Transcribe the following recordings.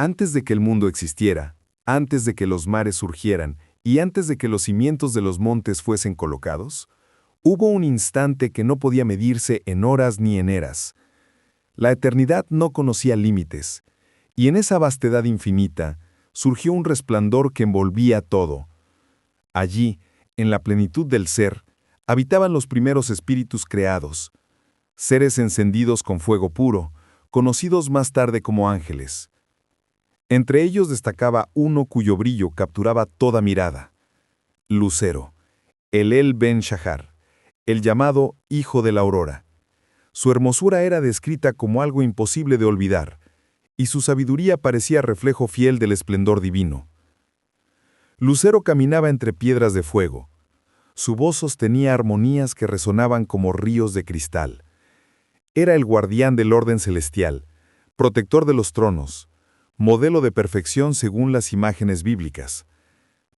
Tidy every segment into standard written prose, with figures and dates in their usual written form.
Antes de que el mundo existiera, antes de que los mares surgieran y antes de que los cimientos de los montes fuesen colocados, hubo un instante que no podía medirse en horas ni en eras. La eternidad no conocía límites, y en esa vastedad infinita surgió un resplandor que envolvía todo. Allí, en la plenitud del ser, habitaban los primeros espíritus creados, seres encendidos con fuego puro, conocidos más tarde como ángeles. Entre ellos destacaba uno cuyo brillo capturaba toda mirada: Lucero, El Ben Shahar, el llamado Hijo de la Aurora. Su hermosura era descrita como algo imposible de olvidar, y su sabiduría parecía reflejo fiel del esplendor divino. Lucero caminaba entre piedras de fuego. Su voz sostenía armonías que resonaban como ríos de cristal. Era el guardián del orden celestial, protector de los tronos, modelo de perfección según las imágenes bíblicas.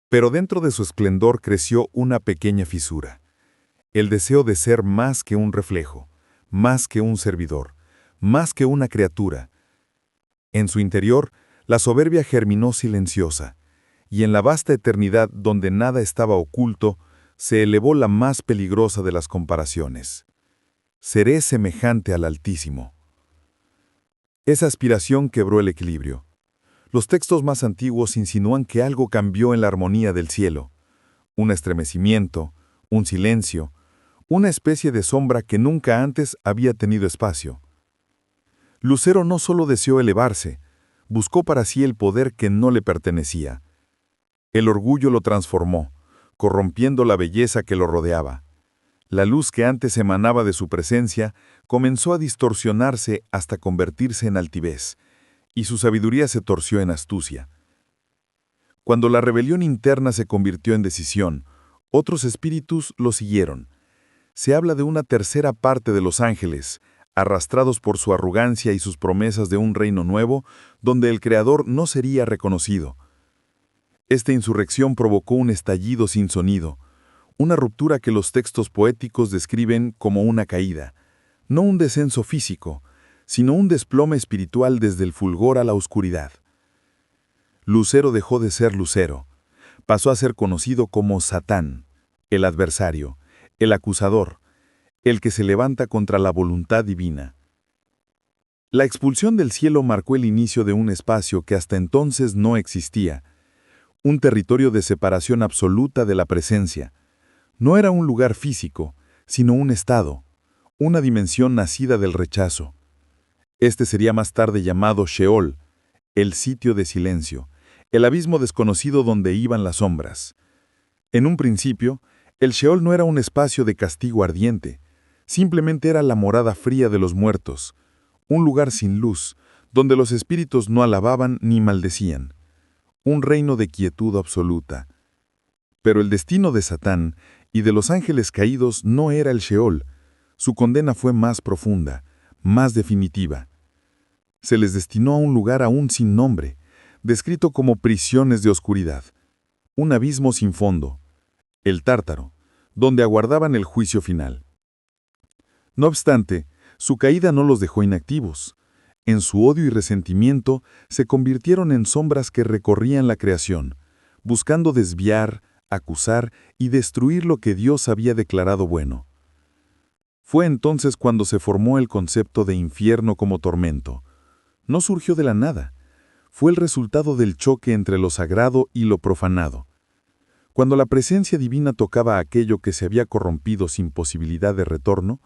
Pero dentro de su esplendor creció una pequeña fisura: el deseo de ser más que un reflejo, más que un servidor, más que una criatura. En su interior, la soberbia germinó silenciosa, y en la vasta eternidad donde nada estaba oculto, se elevó la más peligrosa de las comparaciones: seré semejante al Altísimo. Esa aspiración quebró el equilibrio. Los textos más antiguos insinúan que algo cambió en la armonía del cielo: un estremecimiento, un silencio, una especie de sombra que nunca antes había tenido espacio. Lucero no solo deseó elevarse, buscó para sí el poder que no le pertenecía. El orgullo lo transformó, corrompiendo la belleza que lo rodeaba. La luz que antes emanaba de su presencia comenzó a distorsionarse hasta convertirse en altivez, y su sabiduría se torció en astucia. Cuando la rebelión interna se convirtió en decisión, otros espíritus lo siguieron. Se habla de una tercera parte de los ángeles, arrastrados por su arrogancia y sus promesas de un reino nuevo, donde el Creador no sería reconocido. Esta insurrección provocó un estallido sin sonido, una ruptura que los textos poéticos describen como una caída, no un descenso físico, sino un desplome espiritual desde el fulgor a la oscuridad. Lucero dejó de ser Lucero, pasó a ser conocido como Satán, el adversario, el acusador, el que se levanta contra la voluntad divina. La expulsión del cielo marcó el inicio de un espacio que hasta entonces no existía, un territorio de separación absoluta de la presencia. No era un lugar físico, sino un estado, una dimensión nacida del rechazo. Este sería más tarde llamado Sheol, el sitio de silencio, el abismo desconocido donde iban las sombras. En un principio, el Sheol no era un espacio de castigo ardiente, simplemente era la morada fría de los muertos, un lugar sin luz, donde los espíritus no alababan ni maldecían, un reino de quietud absoluta. Pero el destino de Satán y de los ángeles caídos no era el Sheol. Su condena fue más profunda, más definitiva. Se les destinó a un lugar aún sin nombre, descrito como prisiones de oscuridad, un abismo sin fondo, el Tártaro, donde aguardaban el juicio final. No obstante, su caída no los dejó inactivos. En su odio y resentimiento se convirtieron en sombras que recorrían la creación, buscando desviar, acusar y destruir lo que Dios había declarado bueno. Fue entonces cuando se formó el concepto de infierno como tormento. No surgió de la nada. Fue el resultado del choque entre lo sagrado y lo profanado. Cuando la presencia divina tocaba aquello que se había corrompido sin posibilidad de retorno,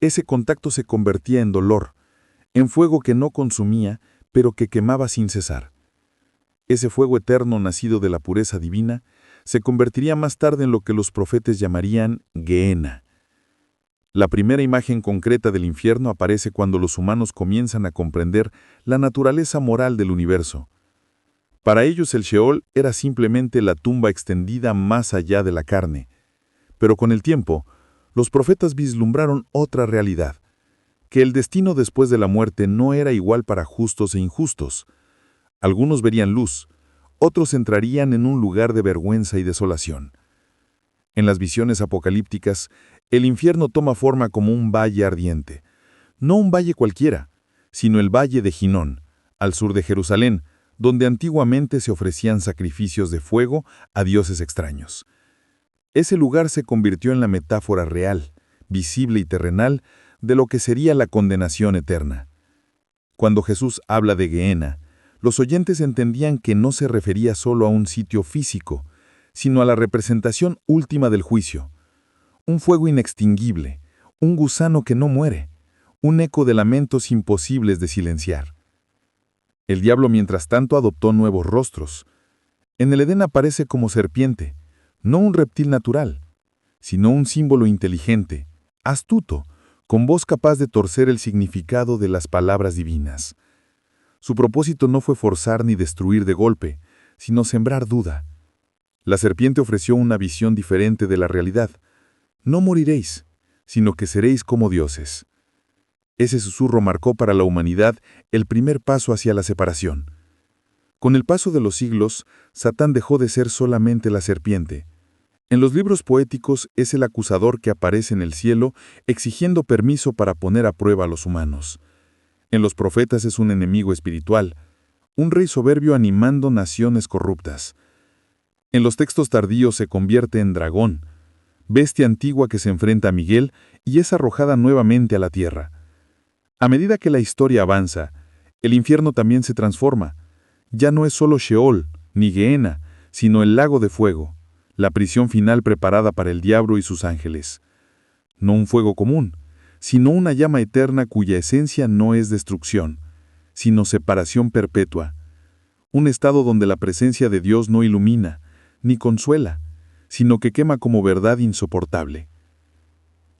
ese contacto se convertía en dolor, en fuego que no consumía, pero que quemaba sin cesar. Ese fuego eterno nacido de la pureza divina se convertiría más tarde en lo que los profetas llamarían Gehenna. La primera imagen concreta del infierno aparece cuando los humanos comienzan a comprender la naturaleza moral del universo. Para ellos el Sheol era simplemente la tumba extendida más allá de la carne. Pero con el tiempo, los profetas vislumbraron otra realidad, que el destino después de la muerte no era igual para justos e injustos. Algunos verían luz, otros entrarían en un lugar de vergüenza y desolación. En las visiones apocalípticas, el infierno toma forma como un valle ardiente. No un valle cualquiera, sino el valle de Ginón, al sur de Jerusalén, donde antiguamente se ofrecían sacrificios de fuego a dioses extraños. Ese lugar se convirtió en la metáfora real, visible y terrenal, de lo que sería la condenación eterna. Cuando Jesús habla de Gehenna, los oyentes entendían que no se refería solo a un sitio físico, sino a la representación última del juicio. Un fuego inextinguible, un gusano que no muere, un eco de lamentos imposibles de silenciar. El diablo, mientras tanto, adoptó nuevos rostros. En el Edén aparece como serpiente, no un reptil natural, sino un símbolo inteligente, astuto, con voz capaz de torcer el significado de las palabras divinas. Su propósito no fue forzar ni destruir de golpe, sino sembrar duda. La serpiente ofreció una visión diferente de la realidad. No moriréis, sino que seréis como dioses. Ese susurro marcó para la humanidad el primer paso hacia la separación. Con el paso de los siglos, Satán dejó de ser solamente la serpiente. En los libros poéticos es el acusador que aparece en el cielo exigiendo permiso para poner a prueba a los humanos. En los profetas es un enemigo espiritual, un rey soberbio animando naciones corruptas. En los textos tardíos se convierte en dragón, bestia antigua que se enfrenta a Miguel y es arrojada nuevamente a la tierra. A medida que la historia avanza, el infierno también se transforma. Ya no es solo Sheol, ni Gehenna, sino el lago de fuego, la prisión final preparada para el diablo y sus ángeles. No un fuego común, sino una llama eterna cuya esencia no es destrucción, sino separación perpetua. Un estado donde la presencia de Dios no ilumina, ni consuela, sino que quema como verdad insoportable.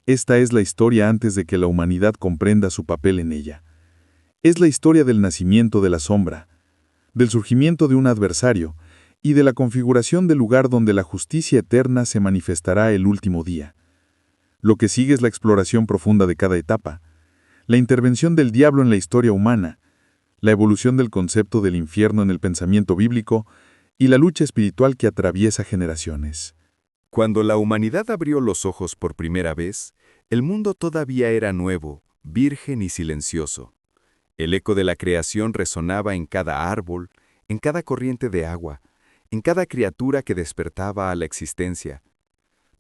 Esta es la historia antes de que la humanidad comprenda su papel en ella. Es la historia del nacimiento de la sombra, del surgimiento de un adversario y de la configuración del lugar donde la justicia eterna se manifestará el último día. Lo que sigue es la exploración profunda de cada etapa, la intervención del diablo en la historia humana, la evolución del concepto del infierno en el pensamiento bíblico y la lucha espiritual que atraviesa generaciones. Cuando la humanidad abrió los ojos por primera vez, el mundo todavía era nuevo, virgen y silencioso. El eco de la creación resonaba en cada árbol, en cada corriente de agua, en cada criatura que despertaba a la existencia.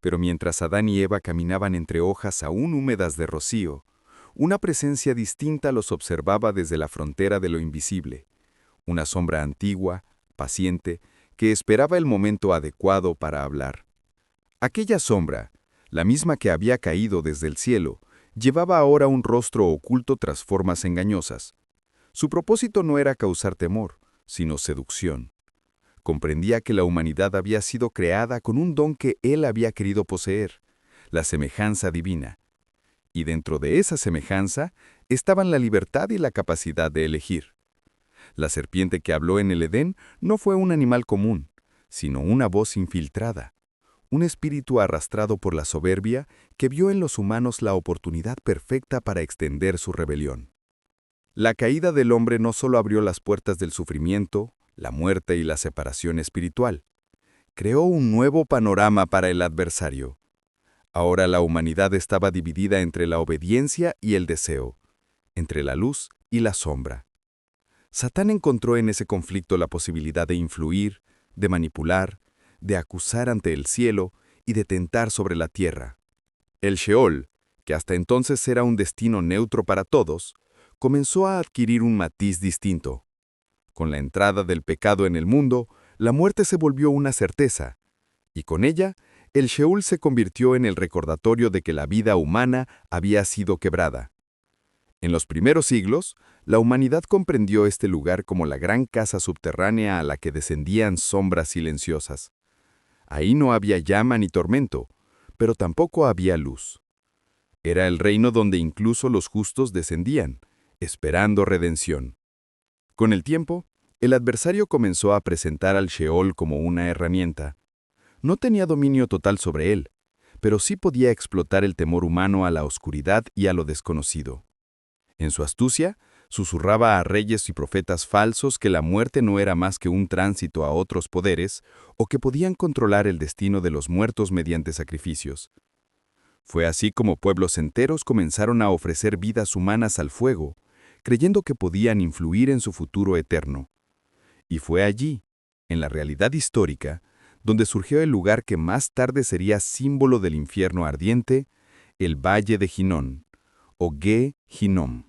Pero mientras Adán y Eva caminaban entre hojas aún húmedas de rocío, una presencia distinta los observaba desde la frontera de lo invisible, una sombra antigua, paciente, que esperaba el momento adecuado para hablar. Aquella sombra, la misma que había caído desde el cielo, llevaba ahora un rostro oculto tras formas engañosas. Su propósito no era causar temor, sino seducción. Comprendía que la humanidad había sido creada con un don que él había querido poseer, la semejanza divina. Y dentro de esa semejanza estaban la libertad y la capacidad de elegir. La serpiente que habló en el Edén no fue un animal común, sino una voz infiltrada, un espíritu arrastrado por la soberbia que vio en los humanos la oportunidad perfecta para extender su rebelión. La caída del hombre no solo abrió las puertas del sufrimiento, la muerte y la separación espiritual. Creó un nuevo panorama para el adversario. Ahora la humanidad estaba dividida entre la obediencia y el deseo, entre la luz y la sombra. Satán encontró en ese conflicto la posibilidad de influir, de manipular, de acusar ante el cielo y de tentar sobre la tierra. El Sheol, que hasta entonces era un destino neutro para todos, comenzó a adquirir un matiz distinto. Con la entrada del pecado en el mundo, la muerte se volvió una certeza, y con ella, el Sheol se convirtió en el recordatorio de que la vida humana había sido quebrada. En los primeros siglos, la humanidad comprendió este lugar como la gran casa subterránea a la que descendían sombras silenciosas. Ahí no había llama ni tormento, pero tampoco había luz. Era el reino donde incluso los justos descendían, esperando redención. Con el tiempo, el adversario comenzó a presentar al Sheol como una herramienta. No tenía dominio total sobre él, pero sí podía explotar el temor humano a la oscuridad y a lo desconocido. En su astucia, susurraba a reyes y profetas falsos que la muerte no era más que un tránsito a otros poderes o que podían controlar el destino de los muertos mediante sacrificios. Fue así como pueblos enteros comenzaron a ofrecer vidas humanas al fuego, creyendo que podían influir en su futuro eterno. Y fue allí, en la realidad histórica, donde surgió el lugar que más tarde sería símbolo del infierno ardiente, el Valle de Hinnom, o Ge Hinnom.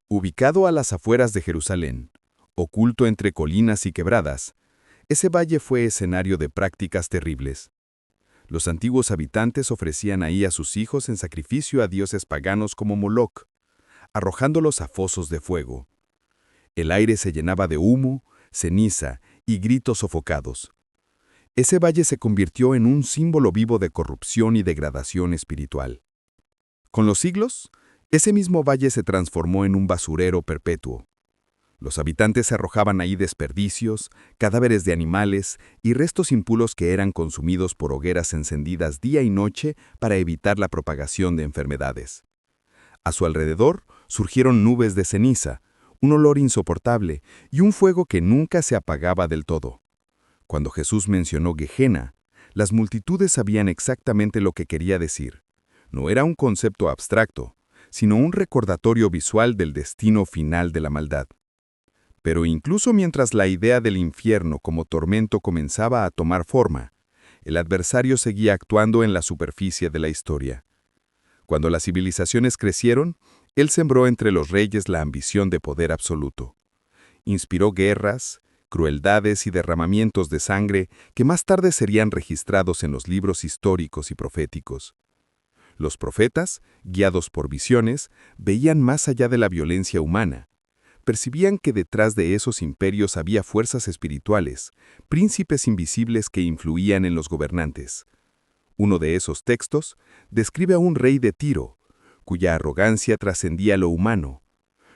Ubicado a las afueras de Jerusalén, oculto entre colinas y quebradas, ese valle fue escenario de prácticas terribles. Los antiguos habitantes ofrecían ahí a sus hijos en sacrificio a dioses paganos como Moloch, arrojándolos a fosos de fuego. El aire se llenaba de humo, ceniza y gritos sofocados. Ese valle se convirtió en un símbolo vivo de corrupción y degradación espiritual. Con los siglos, ese mismo valle se transformó en un basurero perpetuo. Los habitantes arrojaban ahí desperdicios, cadáveres de animales y restos impuros que eran consumidos por hogueras encendidas día y noche para evitar la propagación de enfermedades. A su alrededor surgieron nubes de ceniza, un olor insoportable y un fuego que nunca se apagaba del todo. Cuando Jesús mencionó Gehenna, las multitudes sabían exactamente lo que quería decir. No era un concepto abstracto, sino un recordatorio visual del destino final de la maldad. Pero incluso mientras la idea del infierno como tormento comenzaba a tomar forma, el adversario seguía actuando en la superficie de la historia. Cuando las civilizaciones crecieron, él sembró entre los reyes la ambición de poder absoluto. Inspiró guerras, crueldades y derramamientos de sangre que más tarde serían registrados en los libros históricos y proféticos. Los profetas, guiados por visiones, veían más allá de la violencia humana. Percibían que detrás de esos imperios había fuerzas espirituales, príncipes invisibles que influían en los gobernantes. Uno de esos textos describe a un rey de Tiro, cuya arrogancia trascendía lo humano.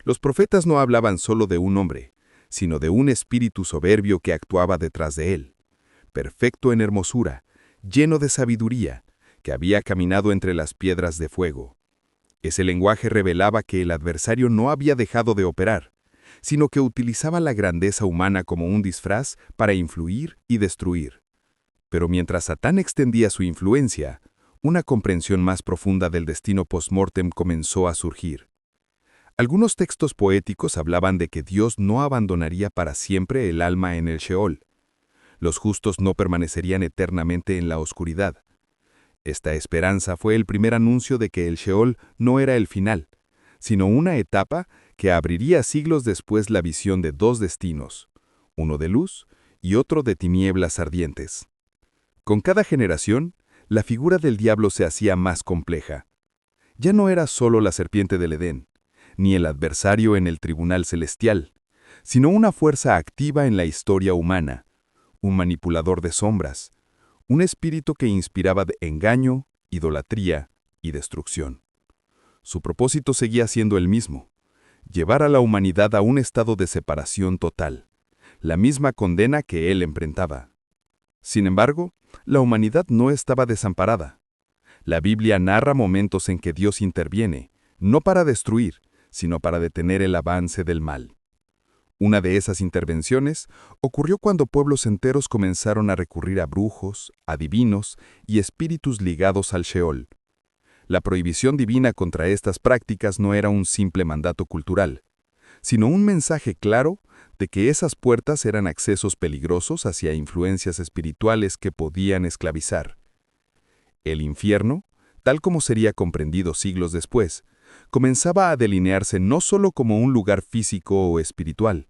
Los profetas no hablaban solo de un hombre, sino de un espíritu soberbio que actuaba detrás de él, perfecto en hermosura, lleno de sabiduría, que había caminado entre las piedras de fuego. Ese lenguaje revelaba que el adversario no había dejado de operar, sino que utilizaba la grandeza humana como un disfraz para influir y destruir. Pero mientras Satán extendía su influencia, una comprensión más profunda del destino post-mortem comenzó a surgir. Algunos textos poéticos hablaban de que Dios no abandonaría para siempre el alma en el Sheol. Los justos no permanecerían eternamente en la oscuridad. Esta esperanza fue el primer anuncio de que el Sheol no era el final, sino una etapa que abriría siglos después la visión de dos destinos, uno de luz y otro de tinieblas ardientes. Con cada generación, la figura del diablo se hacía más compleja. Ya no era solo la serpiente del Edén, ni el adversario en el tribunal celestial, sino una fuerza activa en la historia humana, un manipulador de sombras, un espíritu que inspiraba de engaño, idolatría y destrucción. Su propósito seguía siendo el mismo: llevar a la humanidad a un estado de separación total, la misma condena que él enfrentaba. Sin embargo, la humanidad no estaba desamparada. La Biblia narra momentos en que Dios interviene, no para destruir, sino para detener el avance del mal. Una de esas intervenciones ocurrió cuando pueblos enteros comenzaron a recurrir a brujos, adivinos y espíritus ligados al Sheol. La prohibición divina contra estas prácticas no era un simple mandato cultural, sino un mensaje claro de que esas puertas eran accesos peligrosos hacia influencias espirituales que podían esclavizar. El infierno, tal como sería comprendido siglos después, comenzaba a delinearse no solo como un lugar físico o espiritual,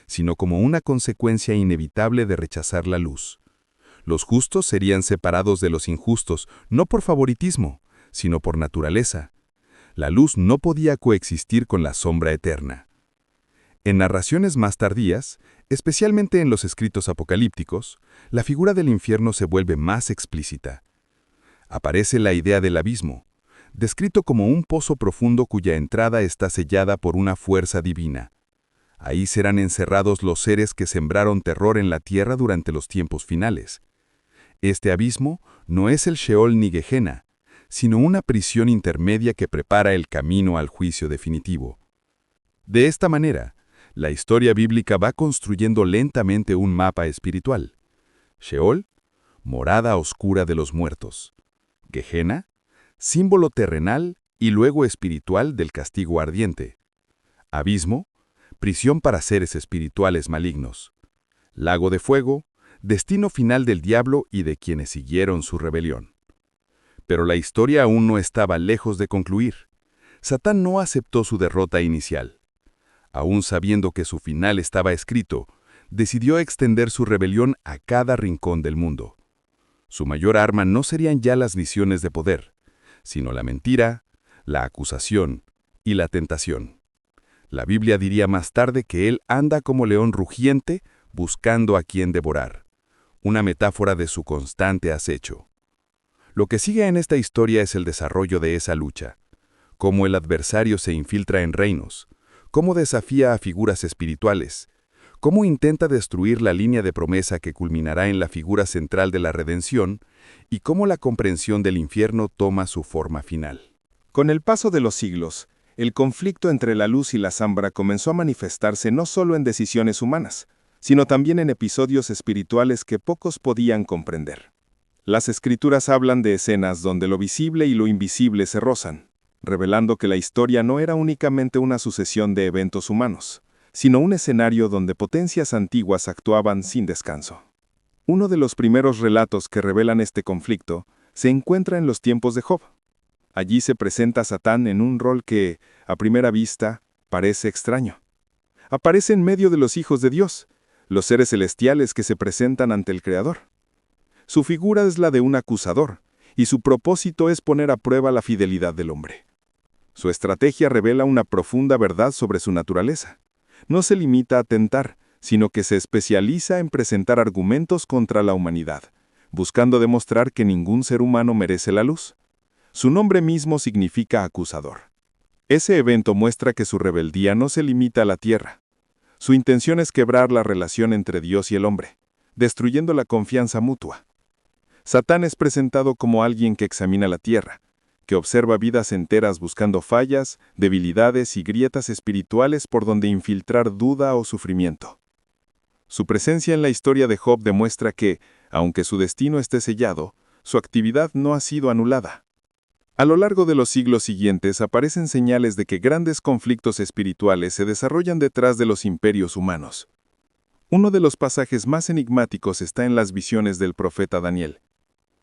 sino como una consecuencia inevitable de rechazar la luz. Los justos serían separados de los injustos, no por favoritismo, sino por naturaleza. La luz no podía coexistir con la sombra eterna. En narraciones más tardías, especialmente en los escritos apocalípticos, la figura del infierno se vuelve más explícita. Aparece la idea del abismo, descrito como un pozo profundo cuya entrada está sellada por una fuerza divina. Ahí serán encerrados los seres que sembraron terror en la tierra durante los tiempos finales. Este abismo no es el Sheol ni Gehenna, sino una prisión intermedia que prepara el camino al juicio definitivo. De esta manera, la historia bíblica va construyendo lentamente un mapa espiritual. Sheol, morada oscura de los muertos. Gehenna, símbolo terrenal y luego espiritual del castigo ardiente. Abismo, prisión para seres espirituales malignos, lago de fuego, destino final del diablo y de quienes siguieron su rebelión. Pero la historia aún no estaba lejos de concluir. Satán no aceptó su derrota inicial. Aún sabiendo que su final estaba escrito, decidió extender su rebelión a cada rincón del mundo. Su mayor arma no serían ya las visiones de poder, sino la mentira, la acusación y la tentación. La Biblia diría más tarde que él anda como león rugiente buscando a quien devorar, una metáfora de su constante acecho. Lo que sigue en esta historia es el desarrollo de esa lucha, cómo el adversario se infiltra en reinos, cómo desafía a figuras espirituales, cómo intenta destruir la línea de promesa que culminará en la figura central de la redención y cómo la comprensión del infierno toma su forma final. Con el paso de los siglos, el conflicto entre la luz y la sombra comenzó a manifestarse no solo en decisiones humanas, sino también en episodios espirituales que pocos podían comprender. Las Escrituras hablan de escenas donde lo visible y lo invisible se rozan, revelando que la historia no era únicamente una sucesión de eventos humanos, sino un escenario donde potencias antiguas actuaban sin descanso. Uno de los primeros relatos que revelan este conflicto se encuentra en los tiempos de Job. Allí se presenta a Satán en un rol que, a primera vista, parece extraño. Aparece en medio de los hijos de Dios, los seres celestiales que se presentan ante el Creador. Su figura es la de un acusador, y su propósito es poner a prueba la fidelidad del hombre. Su estrategia revela una profunda verdad sobre su naturaleza. No se limita a tentar, sino que se especializa en presentar argumentos contra la humanidad, buscando demostrar que ningún ser humano merece la luz. Su nombre mismo significa acusador. Ese evento muestra que su rebeldía no se limita a la tierra. Su intención es quebrar la relación entre Dios y el hombre, destruyendo la confianza mutua. Satán es presentado como alguien que examina la tierra, que observa vidas enteras buscando fallas, debilidades y grietas espirituales por donde infiltrar duda o sufrimiento. Su presencia en la historia de Job demuestra que, aunque su destino esté sellado, su actividad no ha sido anulada. A lo largo de los siglos siguientes aparecen señales de que grandes conflictos espirituales se desarrollan detrás de los imperios humanos. Uno de los pasajes más enigmáticos está en las visiones del profeta Daniel.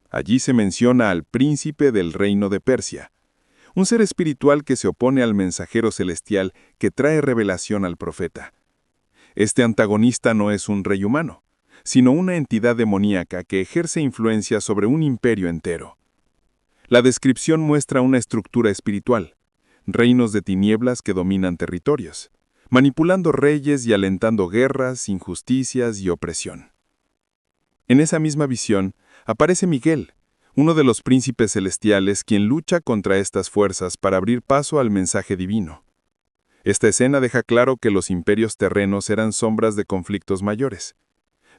Allí se menciona al príncipe del reino de Persia, un ser espiritual que se opone al mensajero celestial que trae revelación al profeta. Este antagonista no es un rey humano, sino una entidad demoníaca que ejerce influencia sobre un imperio entero. La descripción muestra una estructura espiritual, reinos de tinieblas que dominan territorios, manipulando reyes y alentando guerras, injusticias y opresión. En esa misma visión aparece Miguel, uno de los príncipes celestiales quien lucha contra estas fuerzas para abrir paso al mensaje divino. Esta escena deja claro que los imperios terrenos eran sombras de conflictos mayores.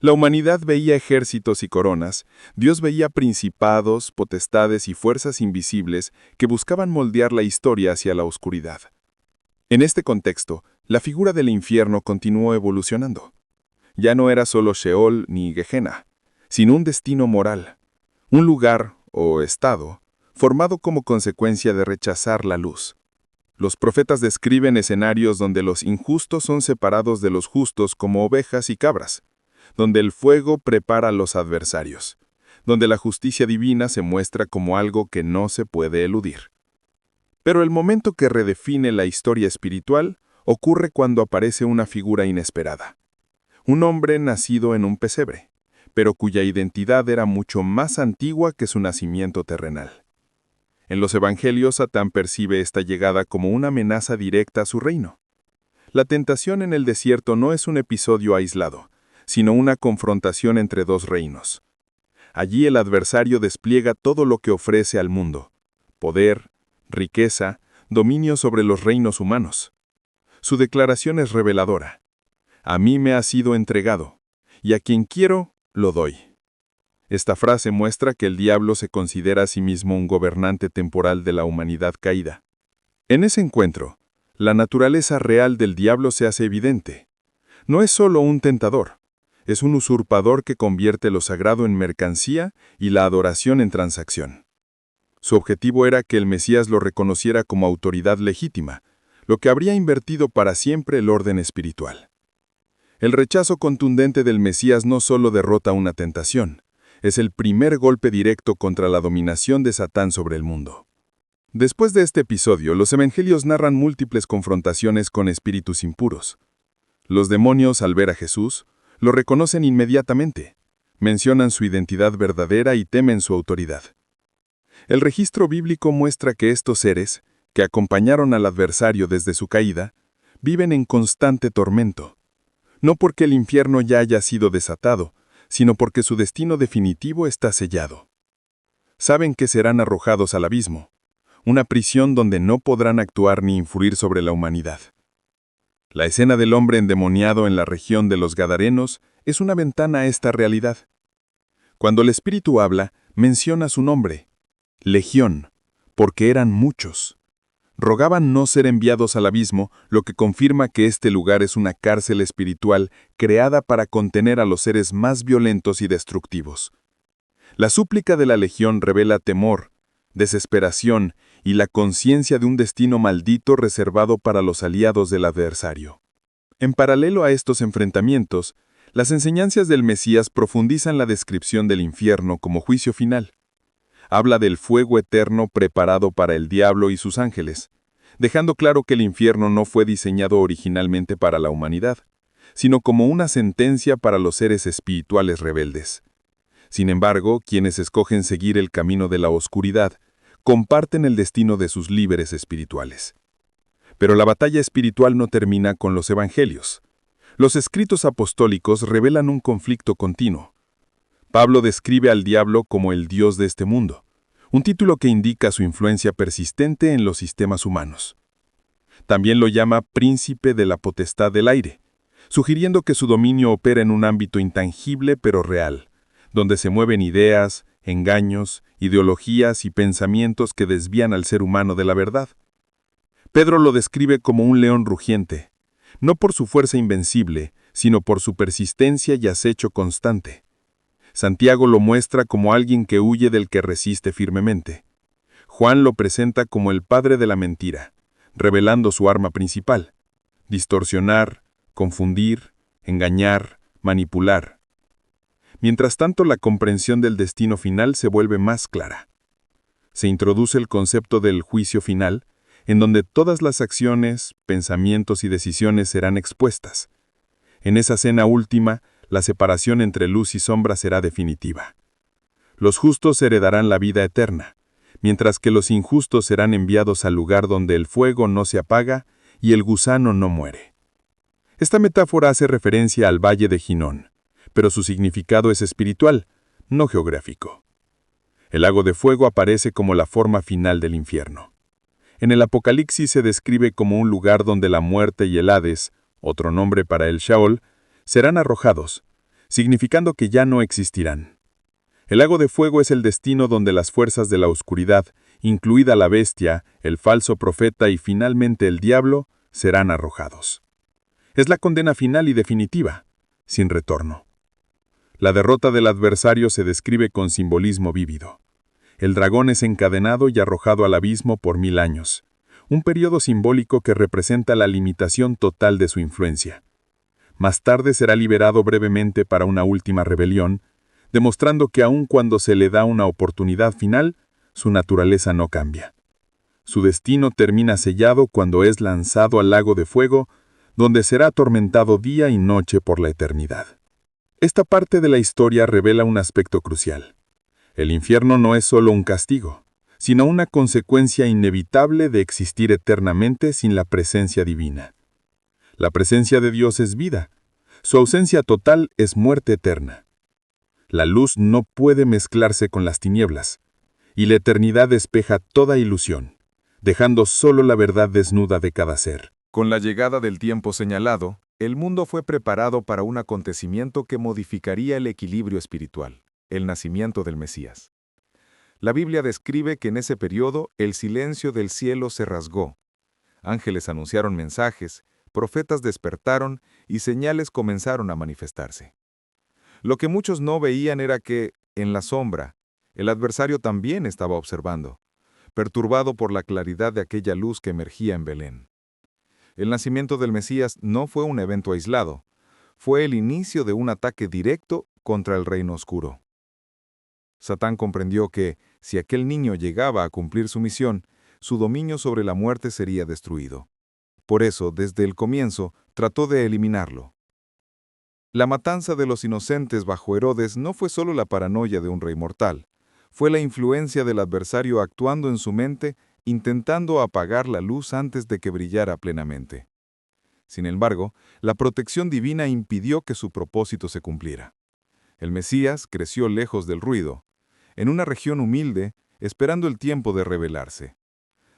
La humanidad veía ejércitos y coronas, Dios veía principados, potestades y fuerzas invisibles que buscaban moldear la historia hacia la oscuridad. En este contexto, la figura del infierno continuó evolucionando. Ya no era solo Sheol ni Gehenna, sino un destino moral, un lugar, o estado, formado como consecuencia de rechazar la luz. Los profetas describen escenarios donde los injustos son separados de los justos como ovejas y cabras, donde el fuego prepara a los adversarios, donde la justicia divina se muestra como algo que no se puede eludir. Pero el momento que redefine la historia espiritual ocurre cuando aparece una figura inesperada. Un hombre nacido en un pesebre, pero cuya identidad era mucho más antigua que su nacimiento terrenal. En los evangelios, Satán percibe esta llegada como una amenaza directa a su reino. La tentación en el desierto no es un episodio aislado, sino una confrontación entre dos reinos. Allí el adversario despliega todo lo que ofrece al mundo: poder, riqueza, dominio sobre los reinos humanos. Su declaración es reveladora: a mí me ha sido entregado, y a quien quiero, lo doy. Esta frase muestra que el diablo se considera a sí mismo un gobernante temporal de la humanidad caída. En ese encuentro, la naturaleza real del diablo se hace evidente. No es solo un tentador, es un usurpador que convierte lo sagrado en mercancía y la adoración en transacción. Su objetivo era que el Mesías lo reconociera como autoridad legítima, lo que habría invertido para siempre el orden espiritual. El rechazo contundente del Mesías no solo derrota una tentación, es el primer golpe directo contra la dominación de Satán sobre el mundo. Después de este episodio, los evangelios narran múltiples confrontaciones con espíritus impuros. Los demonios, al ver a Jesús, lo reconocen inmediatamente, mencionan su identidad verdadera y temen su autoridad. El registro bíblico muestra que estos seres, que acompañaron al adversario desde su caída, viven en constante tormento, no porque el infierno ya haya sido desatado, sino porque su destino definitivo está sellado. Saben que serán arrojados al abismo, una prisión donde no podrán actuar ni influir sobre la humanidad. La escena del hombre endemoniado en la región de los Gadarenos es una ventana a esta realidad. Cuando el Espíritu habla, menciona su nombre, Legión, porque eran muchos. Rogaban no ser enviados al abismo, lo que confirma que este lugar es una cárcel espiritual creada para contener a los seres más violentos y destructivos. La súplica de la Legión revela temor, desesperación y la conciencia de un destino maldito reservado para los aliados del adversario. En paralelo a estos enfrentamientos, las enseñanzas del Mesías profundizan la descripción del infierno como juicio final. Habla del fuego eterno preparado para el diablo y sus ángeles, dejando claro que el infierno no fue diseñado originalmente para la humanidad, sino como una sentencia para los seres espirituales rebeldes. Sin embargo, quienes escogen seguir el camino de la oscuridad, comparten el destino de sus líderes espirituales. Pero la batalla espiritual no termina con los evangelios. Los escritos apostólicos revelan un conflicto continuo. Pablo describe al diablo como el Dios de este mundo, un título que indica su influencia persistente en los sistemas humanos. También lo llama príncipe de la potestad del aire, sugiriendo que su dominio opera en un ámbito intangible pero real, donde se mueven ideas, engaños, ideologías y pensamientos que desvían al ser humano de la verdad. Pedro lo describe como un león rugiente, no por su fuerza invencible, sino por su persistencia y acecho constante. Santiago lo muestra como alguien que huye del que resiste firmemente. Juan lo presenta como el padre de la mentira, revelando su arma principal: distorsionar, confundir, engañar, manipular. Mientras tanto, la comprensión del destino final se vuelve más clara. Se introduce el concepto del juicio final, en donde todas las acciones, pensamientos y decisiones serán expuestas. En esa cena última, la separación entre luz y sombra será definitiva. Los justos heredarán la vida eterna, mientras que los injustos serán enviados al lugar donde el fuego no se apaga y el gusano no muere. Esta metáfora hace referencia al Valle de Ginón, pero su significado es espiritual, no geográfico. El lago de fuego aparece como la forma final del infierno. En el Apocalipsis se describe como un lugar donde la muerte y el Hades, otro nombre para el Sheol, serán arrojados, significando que ya no existirán. El lago de fuego es el destino donde las fuerzas de la oscuridad, incluida la bestia, el falso profeta y finalmente el diablo, serán arrojados. Es la condena final y definitiva, sin retorno. La derrota del adversario se describe con simbolismo vívido. El dragón es encadenado y arrojado al abismo por 1000 años, un periodo simbólico que representa la limitación total de su influencia. Más tarde será liberado brevemente para una última rebelión, demostrando que aun cuando se le da una oportunidad final, su naturaleza no cambia. Su destino termina sellado cuando es lanzado al lago de fuego, donde será atormentado día y noche por la eternidad. Esta parte de la historia revela un aspecto crucial. El infierno no es solo un castigo, sino una consecuencia inevitable de existir eternamente sin la presencia divina. La presencia de Dios es vida. Su ausencia total es muerte eterna. La luz no puede mezclarse con las tinieblas, y la eternidad despeja toda ilusión, dejando solo la verdad desnuda de cada ser. Con la llegada del tiempo señalado, el mundo fue preparado para un acontecimiento que modificaría el equilibrio espiritual, el nacimiento del Mesías. La Biblia describe que en ese periodo el silencio del cielo se rasgó. Ángeles anunciaron mensajes, profetas despertaron y señales comenzaron a manifestarse. Lo que muchos no veían era que, en la sombra, el adversario también estaba observando, perturbado por la claridad de aquella luz que emergía en Belén. El nacimiento del Mesías no fue un evento aislado, fue el inicio de un ataque directo contra el reino oscuro. Satán comprendió que, si aquel niño llegaba a cumplir su misión, su dominio sobre la muerte sería destruido. Por eso, desde el comienzo, trató de eliminarlo. La matanza de los inocentes bajo Herodes no fue solo la paranoia de un rey mortal, fue la influencia del adversario actuando en su mente, intentando apagar la luz antes de que brillara plenamente. Sin embargo, la protección divina impidió que su propósito se cumpliera. El Mesías creció lejos del ruido, en una región humilde, esperando el tiempo de revelarse.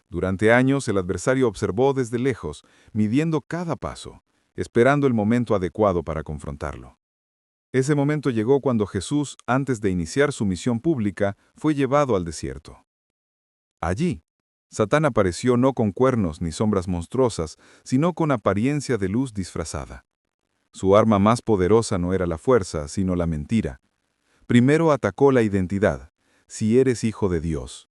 Durante años el adversario observó desde lejos, midiendo cada paso, esperando el momento adecuado para confrontarlo. Ese momento llegó cuando Jesús, antes de iniciar su misión pública, fue llevado al desierto. Allí, Satán apareció no con cuernos ni sombras monstruosas, sino con apariencia de luz disfrazada. Su arma más poderosa no era la fuerza, sino la mentira. Primero atacó la identidad, si eres hijo de Dios.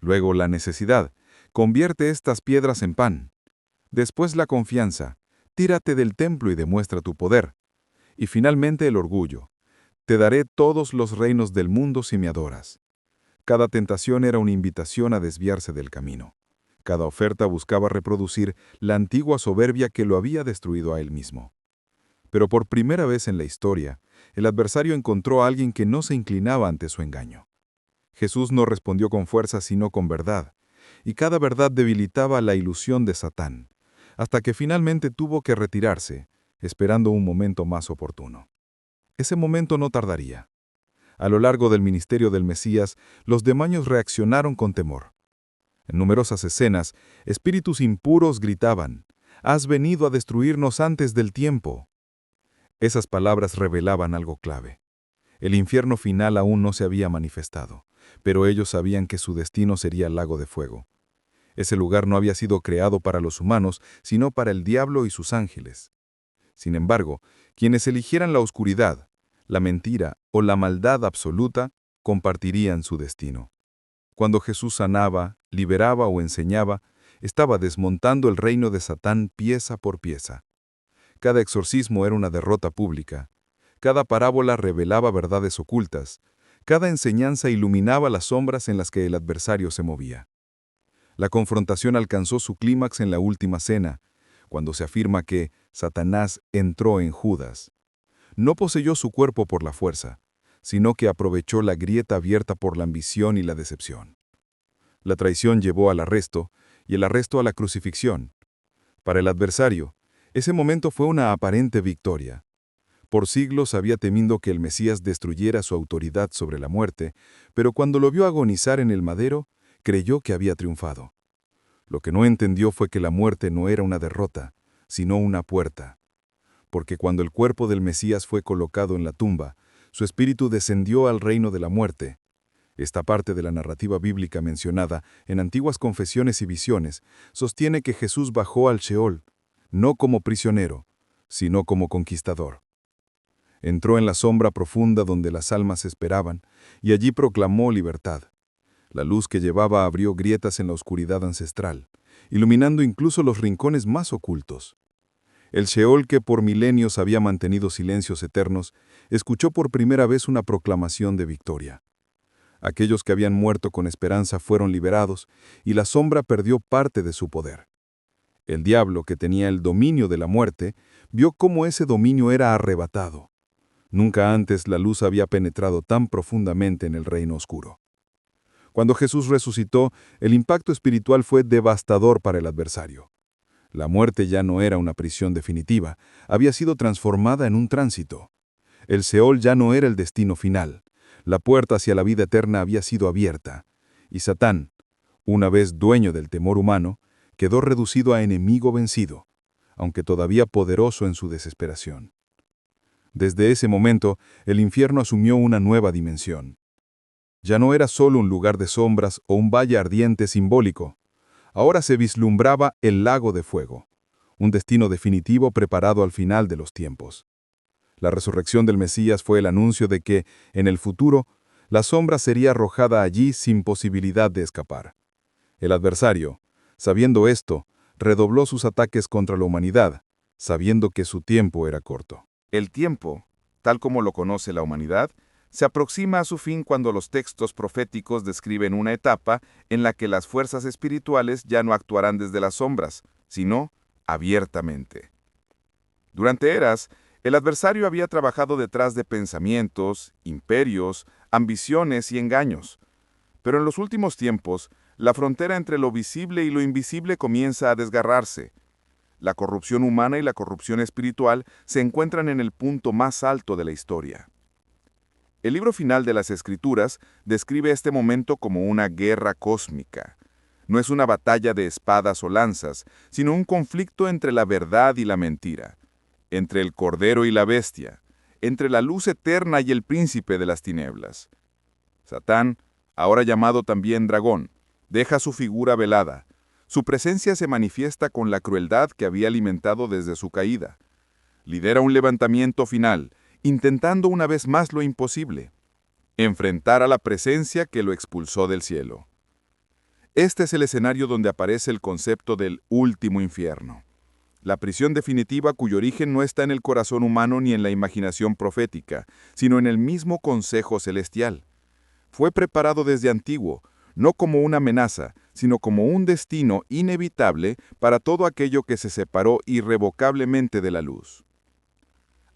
Luego la necesidad, convierte estas piedras en pan. Después la confianza, tírate del templo y demuestra tu poder. Y finalmente el orgullo, te daré todos los reinos del mundo si me adoras. Cada tentación era una invitación a desviarse del camino. Cada oferta buscaba reproducir la antigua soberbia que lo había destruido a él mismo. Pero por primera vez en la historia, el adversario encontró a alguien que no se inclinaba ante su engaño. Jesús no respondió con fuerza sino con verdad, y cada verdad debilitaba la ilusión de Satán, hasta que finalmente tuvo que retirarse, esperando un momento más oportuno. Ese momento no tardaría. A lo largo del ministerio del Mesías, los demonios reaccionaron con temor. En numerosas escenas, espíritus impuros gritaban, «Has venido a destruirnos antes del tiempo». Esas palabras revelaban algo clave. El infierno final aún no se había manifestado, pero ellos sabían que su destino sería el lago de fuego. Ese lugar no había sido creado para los humanos, sino para el diablo y sus ángeles. Sin embargo, quienes eligieran la oscuridad, la mentira o la maldad absoluta, compartirían su destino. Cuando Jesús sanaba, liberaba o enseñaba, estaba desmontando el reino de Satán pieza por pieza. Cada exorcismo era una derrota pública. Cada parábola revelaba verdades ocultas. Cada enseñanza iluminaba las sombras en las que el adversario se movía. La confrontación alcanzó su clímax en la última cena, cuando se afirma que Satanás entró en Judas. No poseyó su cuerpo por la fuerza, sino que aprovechó la grieta abierta por la ambición y la decepción. La traición llevó al arresto, y el arresto a la crucifixión. Para el adversario, ese momento fue una aparente victoria. Por siglos había temido que el Mesías destruyera su autoridad sobre la muerte, pero cuando lo vio agonizar en el madero, creyó que había triunfado. Lo que no entendió fue que la muerte no era una derrota, sino una puerta. Porque cuando el cuerpo del Mesías fue colocado en la tumba, su espíritu descendió al reino de la muerte. Esta parte de la narrativa bíblica mencionada en antiguas confesiones y visiones sostiene que Jesús bajó al Sheol, no como prisionero, sino como conquistador. Entró en la sombra profunda donde las almas esperaban, y allí proclamó libertad. La luz que llevaba abrió grietas en la oscuridad ancestral, iluminando incluso los rincones más ocultos. El Sheol, que por milenios había mantenido silencios eternos, escuchó por primera vez una proclamación de victoria. Aquellos que habían muerto con esperanza fueron liberados, y la sombra perdió parte de su poder. El diablo, que tenía el dominio de la muerte, vio cómo ese dominio era arrebatado. Nunca antes la luz había penetrado tan profundamente en el reino oscuro. Cuando Jesús resucitó, el impacto espiritual fue devastador para el adversario. La muerte ya no era una prisión definitiva, había sido transformada en un tránsito. El Seol ya no era el destino final. La puerta hacia la vida eterna había sido abierta. Y Satán, una vez dueño del temor humano, quedó reducido a enemigo vencido, aunque todavía poderoso en su desesperación. Desde ese momento, el infierno asumió una nueva dimensión. Ya no era solo un lugar de sombras o un valle ardiente simbólico. Ahora se vislumbraba el lago de fuego, un destino definitivo preparado al final de los tiempos. La resurrección del Mesías fue el anuncio de que, en el futuro, la sombra sería arrojada allí sin posibilidad de escapar. El adversario, sabiendo esto, redobló sus ataques contra la humanidad, sabiendo que su tiempo era corto. El tiempo, tal como lo conoce la humanidad, se aproxima a su fin cuando los textos proféticos describen una etapa en la que las fuerzas espirituales ya no actuarán desde las sombras, sino abiertamente. Durante eras, el adversario había trabajado detrás de pensamientos, imperios, ambiciones y engaños. Pero en los últimos tiempos, la frontera entre lo visible y lo invisible comienza a desgarrarse. La corrupción humana y la corrupción espiritual se encuentran en el punto más alto de la historia. El libro final de las Escrituras describe este momento como una guerra cósmica. No es una batalla de espadas o lanzas, sino un conflicto entre la verdad y la mentira, entre el Cordero y la Bestia, entre la luz eterna y el príncipe de las tinieblas. Satán, ahora llamado también dragón, deja su figura velada. Su presencia se manifiesta con la crueldad que había alimentado desde su caída. Lidera un levantamiento final, intentando una vez más lo imposible: enfrentar a la presencia que lo expulsó del cielo. Este es el escenario donde aparece el concepto del último infierno. La prisión definitiva cuyo origen no está en el corazón humano ni en la imaginación profética, sino en el mismo consejo celestial. Fue preparado desde antiguo, no como una amenaza, sino como un destino inevitable para todo aquello que se separó irrevocablemente de la luz.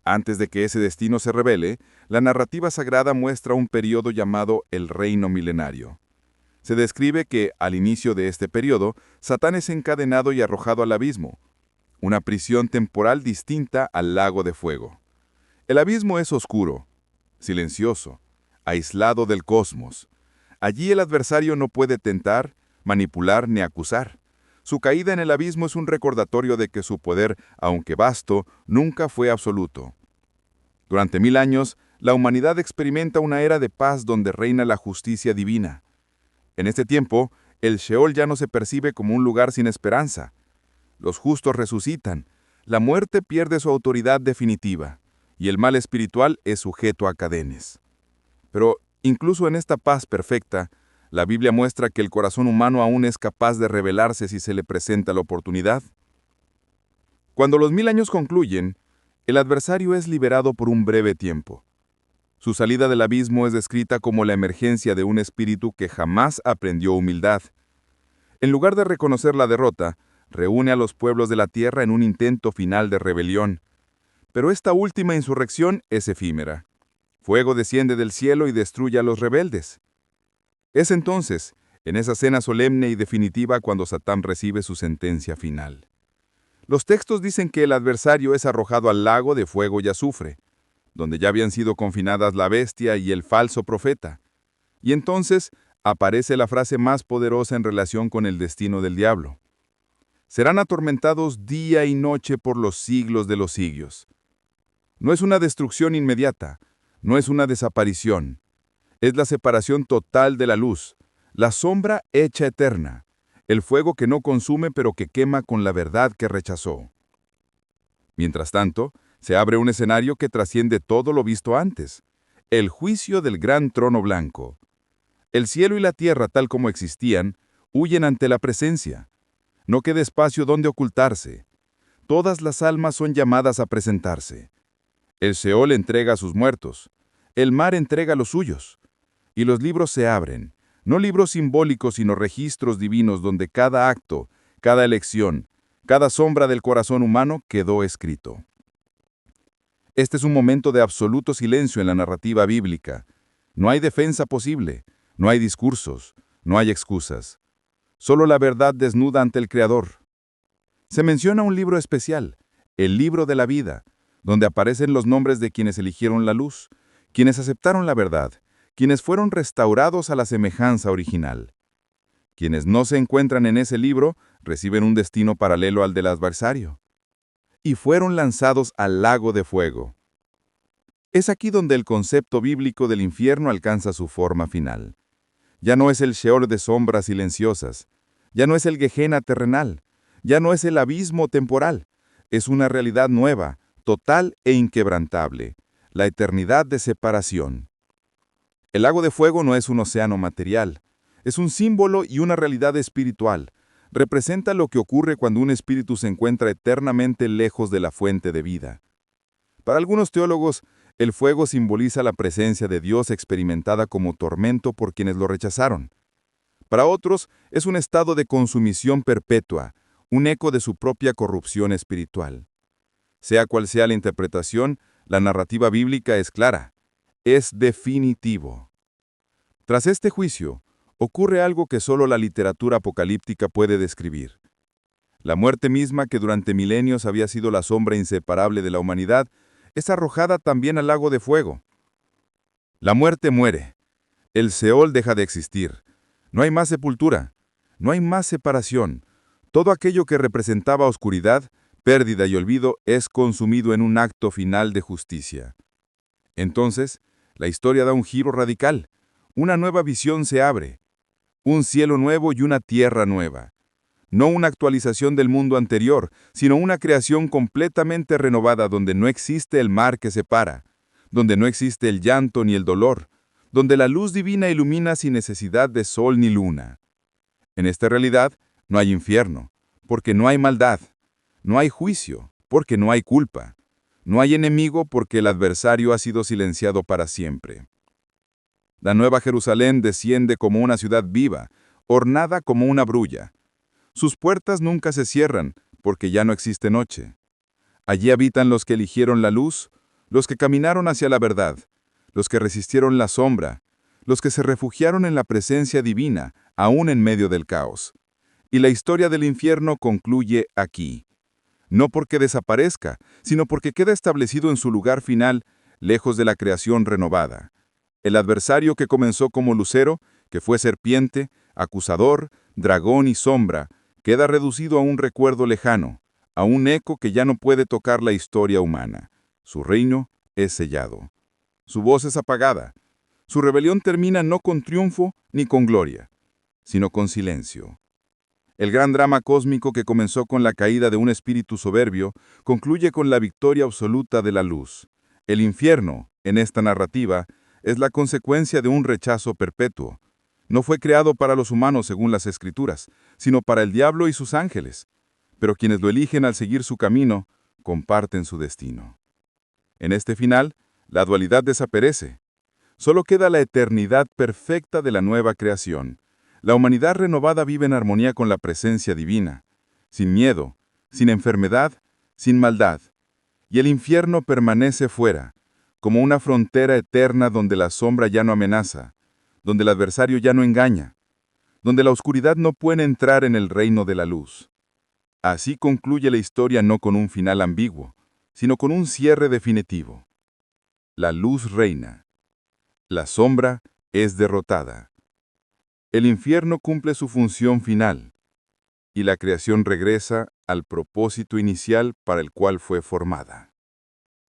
Antes de que ese destino se revele, la narrativa sagrada muestra un periodo llamado el Reino Milenario. Se describe que, al inicio de este periodo, Satán es encadenado y arrojado al abismo, una prisión temporal distinta al lago de fuego. El abismo es oscuro, silencioso, aislado del cosmos. Allí el adversario no puede tentar, manipular ni acusar. Su caída en el abismo es un recordatorio de que su poder, aunque vasto, nunca fue absoluto. Durante 1000 años, la humanidad experimenta una era de paz donde reina la justicia divina. En este tiempo, el Sheol ya no se percibe como un lugar sin esperanza. Los justos resucitan, la muerte pierde su autoridad definitiva, y el mal espiritual es sujeto a cadenas. Pero, incluso en esta paz perfecta, la Biblia muestra que el corazón humano aún es capaz de rebelarse si se le presenta la oportunidad. Cuando los 1000 años concluyen, el adversario es liberado por un breve tiempo. Su salida del abismo es descrita como la emergencia de un espíritu que jamás aprendió humildad. En lugar de reconocer la derrota, reúne a los pueblos de la tierra en un intento final de rebelión. Pero esta última insurrección es efímera. Fuego desciende del cielo y destruye a los rebeldes. Es entonces, en esa cena solemne y definitiva, cuando Satán recibe su sentencia final. Los textos dicen que el adversario es arrojado al lago de fuego y azufre, donde ya habían sido confinadas la bestia y el falso profeta. Y entonces aparece la frase más poderosa en relación con el destino del diablo. Serán atormentados día y noche por los siglos de los siglos. No es una destrucción inmediata, no es una desaparición. Es la separación total de la luz, la sombra hecha eterna, el fuego que no consume pero que quema con la verdad que rechazó. Mientras tanto, se abre un escenario que trasciende todo lo visto antes, el juicio del gran trono blanco. El cielo y la tierra, tal como existían, huyen ante la presencia. No queda espacio donde ocultarse. Todas las almas son llamadas a presentarse. El Sheol entrega a sus muertos, el mar entrega a los suyos, y los libros se abren, no libros simbólicos sino registros divinos donde cada acto, cada elección, cada sombra del corazón humano quedó escrito. Este es un momento de absoluto silencio en la narrativa bíblica. No hay defensa posible, no hay discursos, no hay excusas. Solo la verdad desnuda ante el Creador. Se menciona un libro especial, el libro de la vida, donde aparecen los nombres de quienes eligieron la luz, quienes aceptaron la verdad, quienes fueron restaurados a la semejanza original. Quienes no se encuentran en ese libro reciben un destino paralelo al del adversario. Y fueron lanzados al lago de fuego. Es aquí donde el concepto bíblico del infierno alcanza su forma final. Ya no es el Sheol de sombras silenciosas, ya no es el Gehenna terrenal, ya no es el abismo temporal, es una realidad nueva, total e inquebrantable, la eternidad de separación. El lago de fuego no es un océano material, es un símbolo y una realidad espiritual, representa lo que ocurre cuando un espíritu se encuentra eternamente lejos de la fuente de vida. Para algunos teólogos, el fuego simboliza la presencia de Dios experimentada como tormento por quienes lo rechazaron. Para otros, es un estado de consumición perpetua, un eco de su propia corrupción espiritual. Sea cual sea la interpretación, la narrativa bíblica es clara. Es definitivo. Tras este juicio, ocurre algo que solo la literatura apocalíptica puede describir. La muerte misma, que durante milenios había sido la sombra inseparable de la humanidad, es arrojada también al lago de fuego. La muerte muere. El Seol deja de existir. No hay más sepultura. No hay más separación. Todo aquello que representaba oscuridad, pérdida y olvido es consumido en un acto final de justicia. Entonces, la historia da un giro radical. Una nueva visión se abre. Un cielo nuevo y una tierra nueva. No una actualización del mundo anterior, sino una creación completamente renovada donde no existe el mar que separa, donde no existe el llanto ni el dolor, donde la luz divina ilumina sin necesidad de sol ni luna. En esta realidad no hay infierno, porque no hay maldad. No hay juicio, porque no hay culpa. No hay enemigo, porque el adversario ha sido silenciado para siempre. La Nueva Jerusalén desciende como una ciudad viva, ornada como una brulla. Sus puertas nunca se cierran, porque ya no existe noche. Allí habitan los que eligieron la luz, los que caminaron hacia la verdad, los que resistieron la sombra, los que se refugiaron en la presencia divina, aún en medio del caos. Y la historia del infierno concluye aquí. No porque desaparezca, sino porque queda establecido en su lugar final, lejos de la creación renovada. El adversario que comenzó como lucero, que fue serpiente, acusador, dragón y sombra, queda reducido a un recuerdo lejano, a un eco que ya no puede tocar la historia humana. Su reino es sellado. Su voz es apagada. Su rebelión termina no con triunfo ni con gloria, sino con silencio. El gran drama cósmico que comenzó con la caída de un espíritu soberbio, concluye con la victoria absoluta de la luz. El infierno, en esta narrativa, es la consecuencia de un rechazo perpetuo. No fue creado para los humanos según las Escrituras, sino para el diablo y sus ángeles. Pero quienes lo eligen al seguir su camino, comparten su destino. En este final, la dualidad desaparece. Solo queda la eternidad perfecta de la nueva creación. La humanidad renovada vive en armonía con la presencia divina, sin miedo, sin enfermedad, sin maldad. Y el infierno permanece fuera, como una frontera eterna donde la sombra ya no amenaza, donde el adversario ya no engaña, donde la oscuridad no puede entrar en el reino de la luz. Así concluye la historia no con un final ambiguo, sino con un cierre definitivo. La luz reina. La sombra es derrotada. El infierno cumple su función final, y la creación regresa al propósito inicial para el cual fue formada.